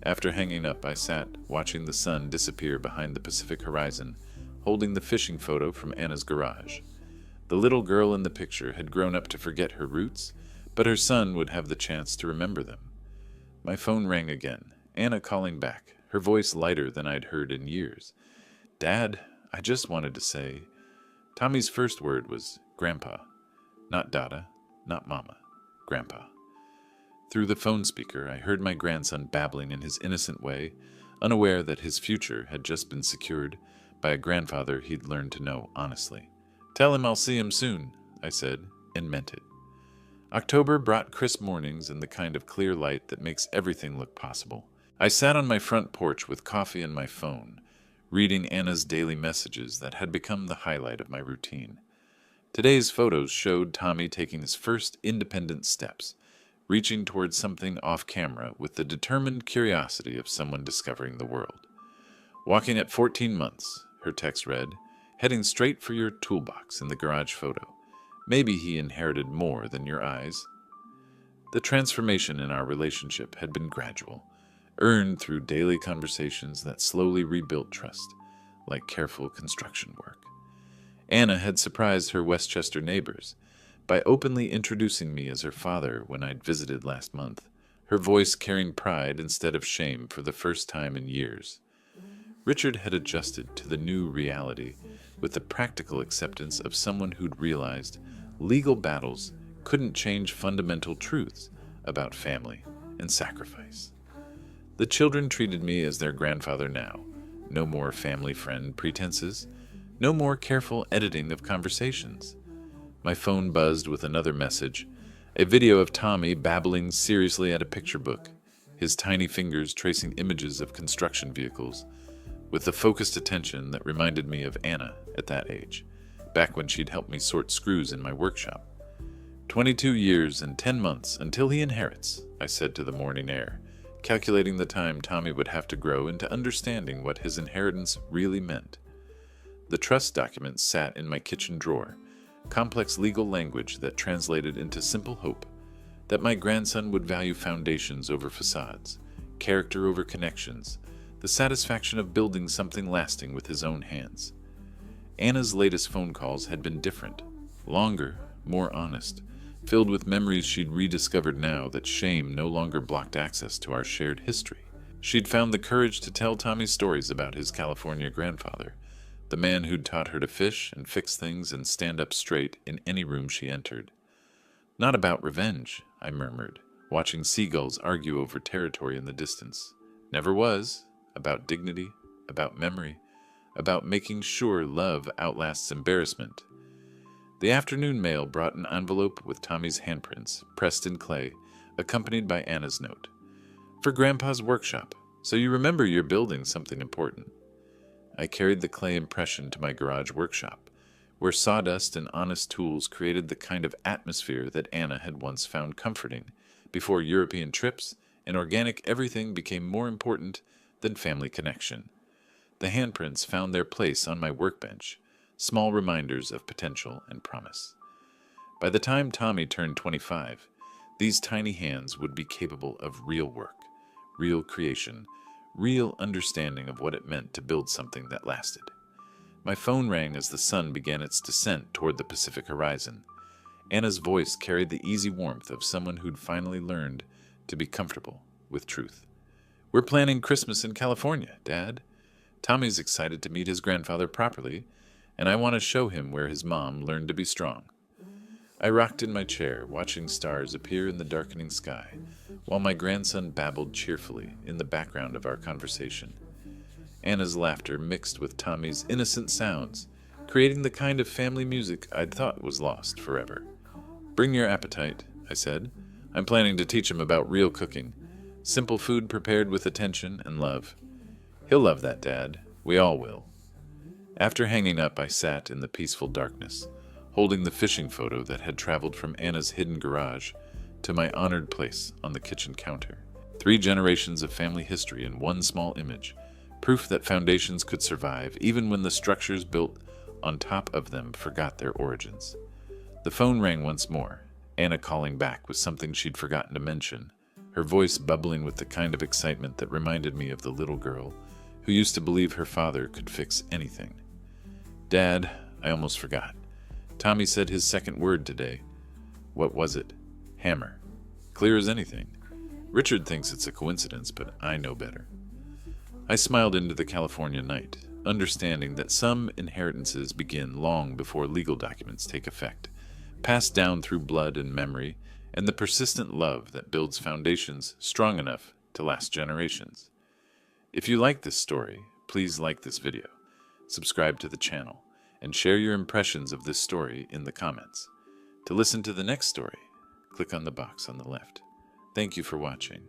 After hanging up, I sat watching the sun disappear behind the Pacific horizon, holding the fishing photo from Anna's garage. The little girl in the picture had grown up to forget her roots, but her son would have the chance to remember them. My phone rang again, Anna calling back, her voice lighter than I'd heard in years. Dad, I just wanted to say... Tommy's first word was Grandpa. Not Dada, not Mama. Grandpa. Through the phone speaker, I heard my grandson babbling in his innocent way, unaware that his future had just been secured by a grandfather he'd learned to know honestly. Tell him I'll see him soon, I said, and meant it. October brought crisp mornings and the kind of clear light that makes everything look possible. I sat on my front porch with coffee and my phone, reading Anna's daily messages that had become the highlight of my routine. Today's photos showed Tommy taking his first independent steps, reaching towards something off camera with the determined curiosity of someone discovering the world. Walking at 14 months, her text read, heading straight for your toolbox in the garage photo. Maybe he inherited more than your eyes. The transformation in our relationship had been gradual, earned through daily conversations that slowly rebuilt trust, like careful construction work. Anna had surprised her Westchester neighbors by openly introducing me as her father when I'd visited last month, her voice carrying pride instead of shame for the first time in years. Richard had adjusted to the new reality with the practical acceptance of someone who'd realized legal battles couldn't change fundamental truths about family and sacrifice. The children treated me as their grandfather now. No more family friend pretenses. No more careful editing of conversations. My phone buzzed with another message, a video of Tommy babbling seriously at a picture book, his tiny fingers tracing images of construction vehicles, with the focused attention that reminded me of Anna at that age, back when she'd helped me sort screws in my workshop. 22 years and 10 months until he inherits, I said to the morning air, calculating the time Tommy would have to grow into understanding what his inheritance really meant. The trust documents sat in my kitchen drawer, complex legal language that translated into simple hope, that my grandson would value foundations over facades, character over connections, the satisfaction of building something lasting with his own hands. Anna's latest phone calls had been different, longer, more honest, filled with memories she'd rediscovered now that shame no longer blocked access to our shared history. She'd found the courage to tell Tommy stories about his California grandfather, the man who'd taught her to fish and fix things and stand up straight in any room she entered. Not about revenge, I murmured, watching seagulls argue over territory in the distance. Never was. About dignity, about memory, about making sure love outlasts embarrassment. The afternoon mail brought an envelope with Tommy's handprints, pressed in clay, accompanied by Anna's note. For Grandpa's workshop, so you remember you're building something important. I carried the clay impression to my garage workshop, where sawdust and honest tools created the kind of atmosphere that Anna had once found comforting, before European trips and organic everything became more important than family connection. The handprints found their place on my workbench, small reminders of potential and promise. By the time Tommy turned 25, these tiny hands would be capable of real work, real creation, real understanding of what it meant to build something that lasted. My phone rang as the sun began its descent toward the Pacific horizon. Anna's voice carried the easy warmth of someone who'd finally learned to be comfortable with truth. We're planning Christmas in California, Dad. Tommy's excited to meet his grandfather properly, and I want to show him where his mom learned to be strong. I rocked in my chair, watching stars appear in the darkening sky, while my grandson babbled cheerfully in the background of our conversation. Anna's laughter mixed with Tommy's innocent sounds, creating the kind of family music I'd thought was lost forever. Bring your appetite, I said. I'm planning to teach him about real cooking. Simple food prepared with attention and love. He'll love that, Dad. We all will. After hanging up, I sat in the peaceful darkness, holding the fishing photo that had traveled from Anna's hidden garage to my honored place on the kitchen counter. 3 generations of family history in one small image, proof that foundations could survive even when the structures built on top of them forgot their origins. The phone rang once more, Anna calling back with something she'd forgotten to mention, her voice bubbling with the kind of excitement that reminded me of the little girl who used to believe her father could fix anything. Dad, I almost forgot. Tommy said his second word today. What was it? Hammer. Clear as anything. Richard thinks it's a coincidence, but I know better. I smiled into the California night, understanding that some inheritances begin long before legal documents take effect, passed down through blood and memory, and the persistent love that builds foundations strong enough to last generations. If you like this story, please like this video, subscribe to the channel, and share your impressions of this story in the comments. To listen to the next story, click on the box on the left. Thank you for watching.